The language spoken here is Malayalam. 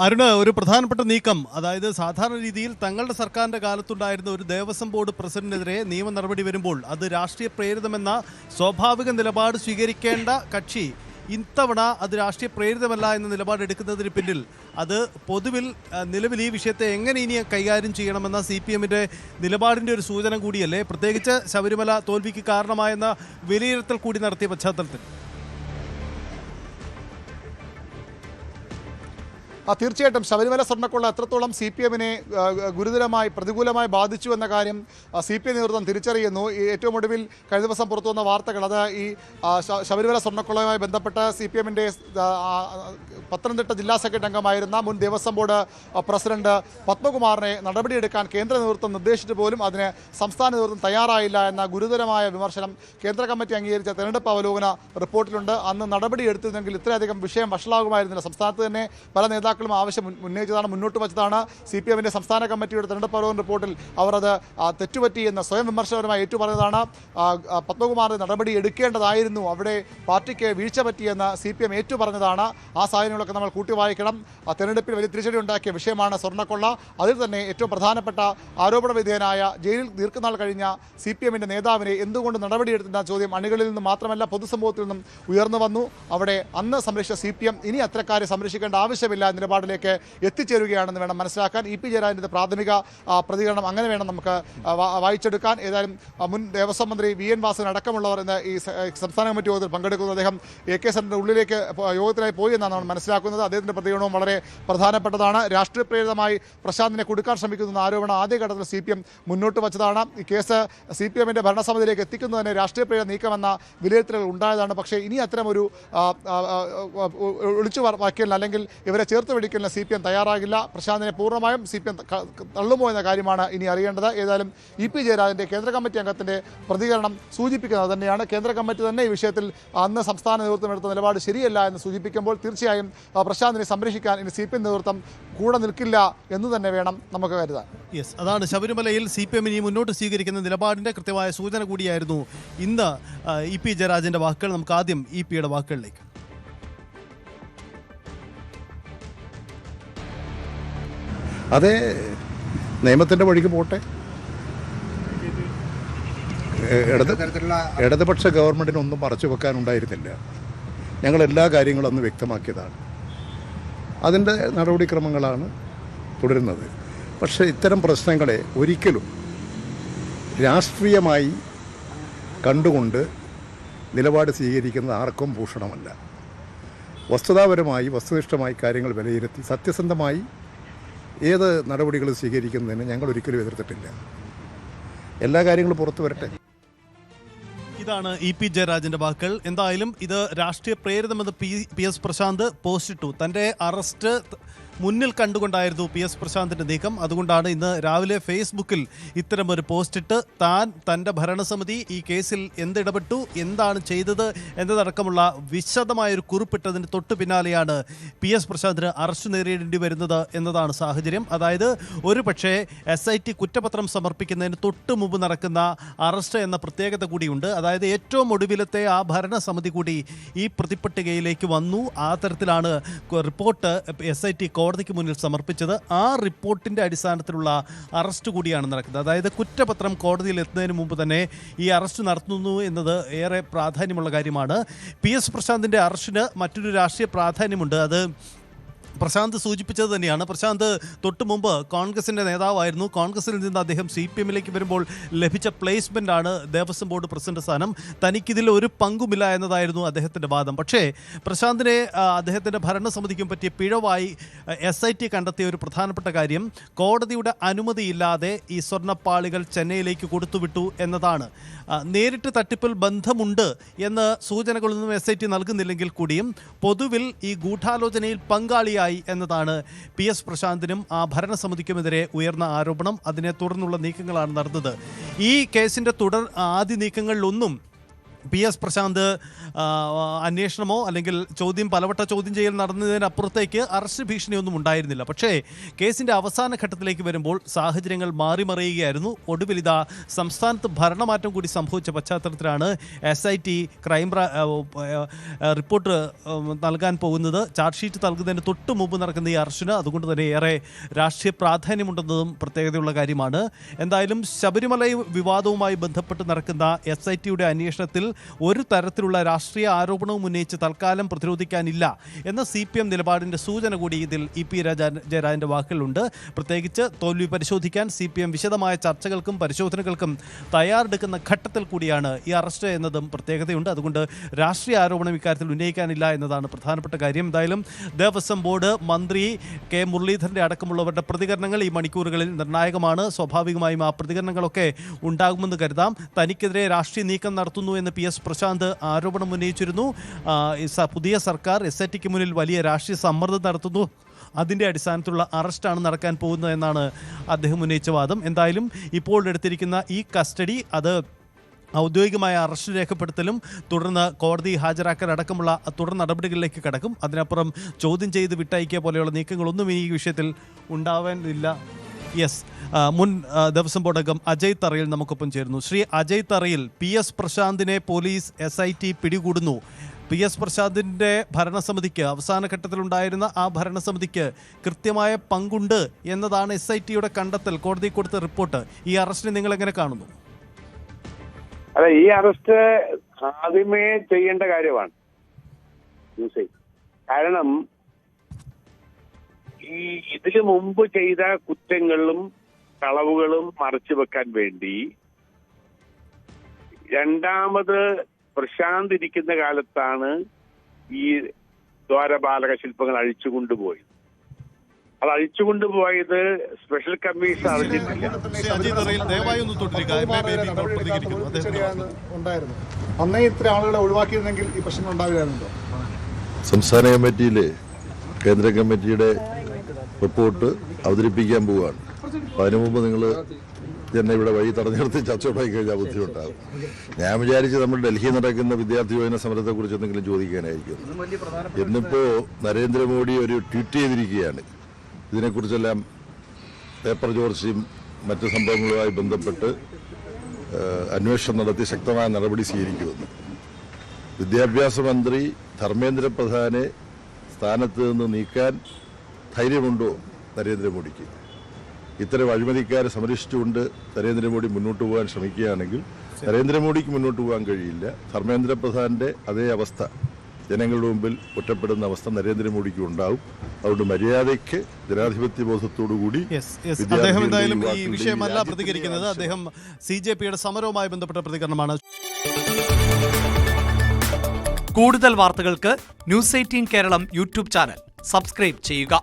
അരുണ്, ഒരു പ്രധാനപ്പെട്ട നീക്കം, അതായത് സാധാരണ രീതിയിൽ തങ്ങളുടെ സർക്കാരിന്റെ കാലത്തുണ്ടായിരുന്ന ഒരു ദേവസ്വം ബോർഡ് പ്രസിഡന്റിനെതിരെ നിയമ നടപടി വരുമ്പോൾ അത് രാഷ്ട്രീയ പ്രേരിതമെന്ന സ്വാഭാവിക നിലപാട് സ്വീകരിക്കേണ്ട കക്ഷി ഇത്തവണ അത് രാഷ്ട്രീയ പ്രേരിതമല്ല എന്ന നിലപാടെടുക്കുന്നതിന് പിന്നിൽ അത് പൊതുവിൽ നിലവിൽ ഈ വിഷയത്തെ എങ്ങനെ ഇനി കൈകാര്യം ചെയ്യണമെന്ന CPM-ന്റെ നിലപാടിൻ്റെ ഒരു സൂചന കൂടിയല്ലേ, പ്രത്യേകിച്ച് ശബരിമല തോൽവിക്ക് കാരണമായെന്ന വിലയിരുത്തൽ കൂടി നടത്തിയ പശ്ചാത്തലത്തിൽ? തീർച്ചയായിട്ടും ശബരിമല സ്വർണ്ണക്കൊള്ള എത്രത്തോളം CPM-നെ ഗുരുതരമായി പ്രതികൂലമായി ബാധിച്ചു എന്ന കാര്യം CPM നേതൃത്വം തിരിച്ചറിയുന്നു. ഏറ്റവും ഒടുവിൽ കഴിഞ്ഞ ദിവസം പുറത്തു വന്ന വാർത്തകൾ, അത് ഈ ശബരിമല സ്വർണ്ണക്കൊള്ളയുമായി ബന്ധപ്പെട്ട് CPM-ന്റെ പത്തനംതിട്ട ജില്ലാ സെക്രട്ടറി അംഗമായിരുന്ന മുൻ ദേവസ്വം ബോർഡ് പ്രസിഡന്റ് പത്മകുമാറിനെ നടപടിയെടുക്കാൻ കേന്ദ്ര നേതൃത്വം നിർദ്ദേശിച്ചിട്ട് പോലും അതിന് സംസ്ഥാന നേതൃത്വം തയ്യാറായില്ല എന്ന ഗുരുതരമായ വിമർശനം കേന്ദ്ര കമ്മിറ്റി അംഗീകരിച്ച തെരഞ്ഞെടുപ്പ് അവലോകന റിപ്പോർട്ടിലുണ്ട്. അന്ന് നടപടിയെടുത്തിരുന്നെങ്കിൽ ഇത്രയധികം വിഷയം വഷളാകുമായിരുന്നില്ല. സംസ്ഥാനത്ത് തന്നെ പല നേതാക്കളും ആവശ്യം ഉന്നയിച്ചതാണ്, മുന്നോട്ട് വച്ചതാണ്. CPM-ന്റെ സംസ്ഥാന കമ്മിറ്റിയുടെ തെരഞ്ഞെടുപ്പ് അവലോകന റിപ്പോർട്ടിൽ അവർ അത് തെറ്റുപറ്റി എന്ന് സ്വയം വിമർശനപരമായി ഏറ്റുപറഞ്ഞതാണ്. പത്മകുമാറിന് നടപടി എടുക്കേണ്ടതായിരുന്നു, അവിടെ പാർട്ടിക്ക് വീഴ്ച പറ്റിയെന്ന് CPM ഏറ്റുപറഞ്ഞതാണ്. ആ സാഹചര്യങ്ങളൊക്കെ നമ്മൾ കൂട്ടി വായിക്കണം. തെരഞ്ഞെടുപ്പിൽ വലിയ തിരിച്ചടി ഉണ്ടാക്കിയ വിഷയമാണ് സ്വർണ്ണക്കൊള്ള. അതിൽ തന്നെ ഏറ്റവും പ്രധാനപ്പെട്ട ആരോപണ വിധേയനായ ജയിലിൽ ദീർഘനാൾ കഴിഞ്ഞ CPM-ന്റെ നേതാവിനെ എന്തുകൊണ്ട് നടപടിയെടുക്കുന്ന ചോദ്യം അണികളിൽ നിന്ന് മാത്രമല്ല പൊതുസമൂഹത്തിൽ നിന്നും ഉയർന്നു വന്നു. അവിടെ അന്ന് സംരക്ഷിച്ച CPM ഇനി അത്തരക്കാരെ സംരക്ഷിക്കേണ്ട ആവശ്യമില്ല നിലപാടിലേക്ക് എത്തിച്ചേരുകയാണെന്ന് വേണം മനസ്സിലാക്കാൻ. EP ജയരാജൻ്റെ പ്രാഥമിക പ്രതികരണം അങ്ങനെ വേണം നമുക്ക് വായിച്ചെടുക്കാൻ. ഏതായാലും മുൻ ദേവസ്വം മന്ത്രി VN വാസൻ അടക്കമുള്ളവർ ഇന്ന് ഈ സംസ്ഥാന കമ്മിറ്റി യോഗത്തിൽ പങ്കെടുക്കുന്നു. അദ്ദേഹം AK സെന്ററിന്റെ ഉള്ളിലേക്ക് യോഗത്തിനായി പോയി എന്നാണ് നമ്മൾ മനസ്സിലാക്കുന്നത്. അദ്ദേഹത്തിന്റെ പ്രതികരണവും വളരെ പ്രധാനപ്പെട്ടതാണ്. രാഷ്ട്രീയ പ്രേരിതമായി പ്രശാന്തിനെ കൊടുക്കാൻ ശ്രമിക്കുന്ന ആരോപണം ആദ്യഘട്ടത്തിൽ CPM മുന്നോട്ട് വച്ചതാണ്. ഈ കേസ് CPM-ന്റെ ഭരണസമിതിയിലേക്ക് എത്തിക്കുന്നത് തന്നെ രാഷ്ട്രീയ പ്രേരിത നീക്കമെന്ന വിലയിരുത്തലുകൾ ഉണ്ടായതാണ്. പക്ഷേ ഇനി അത്തരമൊരു ഒളിച്ചു വയ്ക്കലിന് അല്ലെങ്കിൽ ഇവരെ ചേർത്ത് പിടിക്കലിന് CPM തയ്യാറാകില്ല. പ്രശാന്തിനെ പൂർണ്ണമായും CPM തള്ളുമോ എന്ന കാര്യമാണ് ഇനി അറിയേണ്ടത്. ഏതായാലും EP ജയരാജൻ്റെ കേന്ദ്ര കമ്മിറ്റി അംഗത്തിൻ്റെ പ്രതികരണം സൂചിപ്പിക്കുന്നത് തന്നെയാണ്. കേന്ദ്ര കമ്മിറ്റി തന്നെ ഈ വിഷയത്തിൽ അന്ന് സംസ്ഥാന നേതൃത്വം എടുത്ത നിലപാട് ശരിയല്ല എന്ന് സൂചിപ്പിക്കുമ്പോൾ തീർച്ചയായും പ്രശാന്തിനെ സംരക്ഷിക്കാൻ ഇനി CPM നേതൃത്വം കൂടെ നിൽക്കില്ല എന്ന് തന്നെ വേണം നമുക്ക് കരുതാൻ. യെസ്, അതാണ് ശബരിമലയിൽ CPM ഇനി മുന്നോട്ട് സ്വീകരിക്കുന്ന നിലപാടിൻ്റെ കൃത്യമായ സൂചന കൂടിയായിരുന്നു ഇന്ന് EP ജയരാജൻ്റെ വാക്കുകൾ. നമുക്ക് ആദ്യം EP-യുടെ വാക്കുകളിലേക്ക്. അതേ, നിയമത്തിൻ്റെ വഴിക്ക് പോട്ടെ. ഇടതുപക്ഷ ഗവൺമെൻറ്റിനൊന്നും മറച്ചു വെക്കാനുണ്ടായിരുന്നില്ല. ഞങ്ങൾ എല്ലാ കാര്യങ്ങളും അന്ന് വ്യക്തമാക്കിയതാണ്. അതിൻ്റെ നടപടിക്രമങ്ങളാണ് തുടരുന്നത്. പക്ഷേ ഇത്തരം പ്രശ്നങ്ങളെ ഒരിക്കലും രാഷ്ട്രീയമായി കണ്ടുകൊണ്ട് നിലപാട് സ്വീകരിക്കുന്നത് ആർക്കും ഭൂഷണമല്ല. വസ്തുതാപരമായി വസ്തുനിഷ്ഠമായി കാര്യങ്ങൾ വിലയിരുത്തി സത്യസന്ധമായി ഏത് നടപടികൾ സ്വീകരിക്കുന്നതിന് ഞങ്ങൾ ഒരിക്കലും എതിർത്തിട്ടില്ല. എല്ലാ കാര്യങ്ങളും പുറത്തു വരട്ടെ. ഇതാണ് EP ജയരാജൻ്റെ വാക്കുകൾ. എന്തായാലും ഇത് രാഷ്ട്രീയ പ്രേരിതമെന്ന് PS പ്രശാന്ത് പോസ്റ്റിട്ടു. തൻ്റെ അറസ്റ്റ് മുന്നിൽ കണ്ടുകൊണ്ടായിരുന്നു PS പ്രശാന്തിൻ്റെ നീക്കം. അതുകൊണ്ടാണ് ഇന്ന് രാവിലെ ഫേസ്ബുക്കിൽ ഇത്തരമൊരു പോസ്റ്റിട്ട് തൻ്റെ ഭരണസമിതി ഈ കേസിൽ എന്തിടപെട്ടു, എന്താണ് ചെയ്തത് എന്നതടക്കമുള്ള വിശദമായൊരു കുറിപ്പിട്ടതിന് തൊട്ടു പിന്നാലെയാണ് PS പ്രശാന്തിന് അറസ്റ്റ് നേരിടേണ്ടി വരുന്നത് എന്നതാണ് സാഹചര്യം. അതായത് ഒരു പക്ഷേ SIT കുറ്റപത്രം സമർപ്പിക്കുന്നതിന് തൊട്ട് മുമ്പ് നടക്കുന്ന അറസ്റ്റ് എന്ന പ്രത്യേകത കൂടിയുണ്ട്. അതായത് ഏറ്റവും ഒടുവിലത്തെ ആ ഭരണസമിതി കൂടി ഈ പ്രതിപ്പട്ടികയിലേക്ക് വന്നു. ആ തരത്തിലാണ് റിപ്പോർട്ട് SIT കോടതിക്ക് മുന്നിൽ സമർപ്പിച്ചത്. ആ റിപ്പോർട്ടിൻ്റെ അടിസ്ഥാനത്തിലുള്ള അറസ്റ്റ് കൂടിയാണ് നടക്കുന്നത്. അതായത് കുറ്റപത്രം കോടതിയിൽ എത്തുന്നതിന് മുമ്പ് തന്നെ ഈ അറസ്റ്റ് നടത്തുന്നു എന്നത് ഏറെ പ്രാധാന്യമുള്ള കാര്യമാണ്. PS പ്രശാന്തിൻ്റെ അറസ്റ്റിന് മറ്റൊരു രാഷ്ട്രീയ പ്രാധാന്യമുണ്ട്. അത് പ്രശാന്ത് സൂചിപ്പിച്ചത് തന്നെയാണ്. പ്രശാന്ത് തൊട്ട് മുമ്പ് കോൺഗ്രസിൻ്റെ നേതാവായിരുന്നു. കോൺഗ്രസിൽ നിന്ന് അദ്ദേഹം CPM-ലേക്ക് വരുമ്പോൾ ലഭിച്ച പ്ലേസ്മെൻ്റാണ് ദേവസ്വം ബോർഡ് പ്രസിഡന്റ് സ്ഥാനം. തനിക്കിതിൽ ഒരു പങ്കുമില്ല എന്നതായിരുന്നു അദ്ദേഹത്തിൻ്റെ വാദം. പക്ഷേ പ്രശാന്തിനെ അദ്ദേഹത്തിൻ്റെ ഭരണസമിതിക്കും പറ്റിയ പിഴവായി SIT കണ്ടെത്തിയ ഒരു പ്രധാനപ്പെട്ട കാര്യം കോടതിയുടെ അനുമതിയില്ലാതെ ഈ സ്വർണ്ണപ്പാളികൾ ചെന്നൈയിലേക്ക് കൊടുത്തുവിട്ടു എന്നതാണ്. നേരിട്ട് തട്ടിപ്പിൽ ബന്ധമുണ്ട് എന്ന് സൂചനകളൊന്നും SIT നൽകുന്നില്ലെങ്കിൽ കൂടിയും പൊതുവിൽ ഈ ഗൂഢാലോചനയിൽ പങ്കാളിയായി എന്നതാണ് PS പ്രശാന്തിനും ആ ഭരണസമിതിക്കുമെതിരെ ഉയർന്ന ആരോപണം. അതിനെ തുടർന്നുള്ള നീക്കങ്ങളാണ് നടന്നത്. ഈ കേസിൻ്റെ ആദ്യ നീക്കങ്ങളിലൊന്നും PS പ്രശാന്ത് അന്വേഷണമോ അല്ലെങ്കിൽ പലവട്ട ചോദ്യം ചെയ്യൽ നടന്നതിനപ്പുറത്തേക്ക് അറസ്റ്റ് ഭീഷണിയൊന്നും ഉണ്ടായിരുന്നില്ല. പക്ഷേ കേസിൻ്റെ അവസാന ഘട്ടത്തിലേക്ക് വരുമ്പോൾ സാഹചര്യങ്ങൾ മാറിമറിയുകയായിരുന്നു. ഒടുവിൽ ഇതാ സംസ്ഥാനത്ത് ഭരണമാറ്റം കൂടി സംഭവിച്ച പശ്ചാത്തലത്തിലാണ് SIT റിപ്പോർട്ട് നൽകാൻ പോകുന്നത്. ചാർജ് ഷീറ്റ് നൽകുന്നതിന് തൊട്ട് മുമ്പ് നടക്കുന്ന ഈ അറസ്റ്റിന് അതുകൊണ്ട് തന്നെ ഏറെ രാഷ്ട്രീയ പ്രാധാന്യമുണ്ടെന്നതും പ്രത്യേകതയുള്ള കാര്യമാണ്. എന്തായാലും ശബരിമല വിവാദവുമായി ബന്ധപ്പെട്ട് നടക്കുന്ന SITയുടെ അന്വേഷണത്തിൽ ഒരു തരത്തിലുള്ള രാഷ്ട്രീയ ആരോപണവും ഉന്നയിച്ച് തൽക്കാലം പ്രതിരോധിക്കാനില്ല എന്ന CPM നിലപാടിൻ്റെ സൂചന കൂടി ഇതിൽ EP ജയരാജൻ്റെ വാക്കുകളുണ്ട്. പ്രത്യേകിച്ച് തോൽവി പരിശോധിക്കാൻ CPM വിശദമായ ചർച്ചകൾക്കും പരിശോധനകൾക്കും തയ്യാറെടുക്കുന്ന ഘട്ടത്തിൽ കൂടിയാണ് ഈ അറസ്റ്റ് എന്നതും പ്രത്യേകതയുണ്ട്. അതുകൊണ്ട് രാഷ്ട്രീയ ആരോപണം ഇക്കാര്യത്തിൽ ഉന്നയിക്കാനില്ല എന്നതാണ് പ്രധാനപ്പെട്ട കാര്യം. എന്തായാലും ദേവസ്വം ബോർഡ് മന്ത്രി K മുരളീധരൻ്റെ അടക്കമുള്ളവരുടെ പ്രതികരണങ്ങൾ ഈ മണിക്കൂറുകളിൽ നിർണായകമാണ്. സ്വാഭാവികമായും ആ പ്രതികരണങ്ങളൊക്കെ ഉണ്ടാകുമെന്ന് കരുതാം. തനിക്കെതിരെ രാഷ്ട്രീയ നീക്കം നടത്തുന്നു എന്ന് PS പ്രശാന്ത് ആരോപണം ഉന്നയിച്ചിരുന്നു. പുതിയ സർക്കാർ SITക്ക് മുന്നിൽ വലിയ രാഷ്ട്രീയ സമ്മർദ്ദം നടത്തുന്നു, അതിൻ്റെ അടിസ്ഥാനത്തിലുള്ള അറസ്റ്റാണ് നടക്കാൻ പോകുന്നത് എന്നാണ് അദ്ദേഹം ഉന്നയിച്ച വാദം. എന്തായാലും ഇപ്പോൾ എടുത്തിരിക്കുന്ന ഈ കസ്റ്റഡി അത് ഔദ്യോഗികമായ അറസ്റ്റ് രേഖപ്പെടുത്തലും തുടർന്ന് കോടതി ഹാജരാക്കൽ അടക്കമുള്ള തുടർ നടപടികളിലേക്ക് കടക്കും. അതിനപ്പുറം ചോദ്യം ചെയ്ത് വിട്ടയക്കുക പോലെയുള്ള നീക്കങ്ങളൊന്നും ഈ വിഷയത്തിൽ ഉണ്ടാവാനില്ല. മുൻ ദേവസ്വം ബോർഡ് അംഗം അജയ് തറയിൽ നമുക്കൊപ്പം ചേരുന്നു. ശ്രീ അജയ് തറയിൽ, PS പ്രശാന്തിനെ പോലീസ് SIT പിടികൂടുന്നു. PS പ്രശാന്തിൻ്റെ ഭരണസമിതിക്ക് അവസാന ഘട്ടത്തിലുണ്ടായിരുന്ന ആ ഭരണസമിതിക്ക് കൃത്യമായ പങ്കുണ്ട് എന്നതാണ് SITയുടെ കണ്ടെത്തൽ, കോടതി കൊടുത്ത റിപ്പോർട്ട്. ഈ അറസ്റ്റിനെ നിങ്ങൾ എങ്ങനെ കാണുന്നു? അല്ല, ഈ അറസ്റ്റ് ആദ്യമേ ചെയ്യേണ്ട കാര്യമാണ്. കാരണം ഇതിനു മുമ്പ് ചെയ്ത കുറ്റങ്ങളും കളവുകളും മറച്ചു വെക്കാൻ വേണ്ടി രണ്ടാമത് പ്രശാന്ത് ഇരിക്കുന്ന കാലത്താണ് ഈ ദ്വാരപാലക ശില്പങ്ങൾ അഴിച്ചുകൊണ്ടുപോയത്. അത് അഴിച്ചുകൊണ്ടുപോയത് സ്പെഷ്യൽ കമ്മീഷൻ അറിഞ്ഞിട്ടില്ല. അന്നേ ഇത്ര ആളുകളെ ഒഴിവാക്കിയിരുന്നെങ്കിൽ ഈ പ്രശ്നം ഉണ്ടാവില്ലായിരുന്നോ? സംസ്ഥാന കമ്മിറ്റിയിലെ കേന്ദ്ര കമ്മിറ്റിയുടെ റിപ്പോർട്ട് അവതരിപ്പിക്കാൻ പോവുകയാണ്. അതിനു മുമ്പ് നിങ്ങൾ തന്നെ ഇവിടെ വഴി തടഞ്ഞു നിർത്തി ചർച്ച ഉണ്ടായി കഴിഞ്ഞാൽ ബുദ്ധിമുട്ടാകും. ഞാൻ വിചാരിച്ച് നമ്മൾ ഡൽഹിയിൽ നടക്കുന്ന വിദ്യാർത്ഥി യുവജന സമരത്തെക്കുറിച്ച് എന്തെങ്കിലും ചോദിക്കാനായിരിക്കും. ഇന്നിപ്പോൾ നരേന്ദ്രമോദി ഒരു ട്വീറ്റ് ചെയ്തിരിക്കുകയാണ്. ഇതിനെക്കുറിച്ചെല്ലാം പേപ്പർ ചോർച്ചയും മറ്റ് സംഭവങ്ങളുമായി ബന്ധപ്പെട്ട് അന്വേഷണം നടത്തി ശക്തമായ നടപടി സ്വീകരിക്കുമെന്ന്. വിദ്യാഭ്യാസ മന്ത്രി ധർമ്മേന്ദ്ര പ്രധാനെ സ്ഥാനത്ത് നിന്ന് നീക്കാൻ ധൈര്യമുണ്ടോ നരേന്ദ്രമോദിക്ക്? ഇത്തരം അഴിമതിക്കാരെ സംരക്ഷിച്ചുകൊണ്ട് നരേന്ദ്രമോദി മുന്നോട്ട് പോകാൻ ശ്രമിക്കുകയാണെങ്കിൽ നരേന്ദ്രമോദിക്ക് മുന്നോട്ട് പോകാൻ കഴിയില്ല. ധർമ്മേന്ദ്ര പ്രധാന്റെ അതേ അവസ്ഥ, ജനങ്ങളുടെ മുമ്പിൽ ഒറ്റപ്പെടുന്ന അവസ്ഥ നരേന്ദ്രമോദിക്ക് ഉണ്ടാവും. അതുകൊണ്ട് മര്യാദയ്ക്ക് ജനാധിപത്യ ബോധത്തോടുകൂടി അദ്ദേഹം എന്തായാലും ഈ വിഷയമല്ല പ്രതികരിക്കുന്നത്. അദ്ദേഹം CJPയുടെ സമരവുമായി ബന്ധപ്പെട്ട പ്രതികരണമാണ്. കൂടുതൽ വാർത്തകൾക്ക് News 18 Keralam YouTube channel subscribe ചെയ്യുക.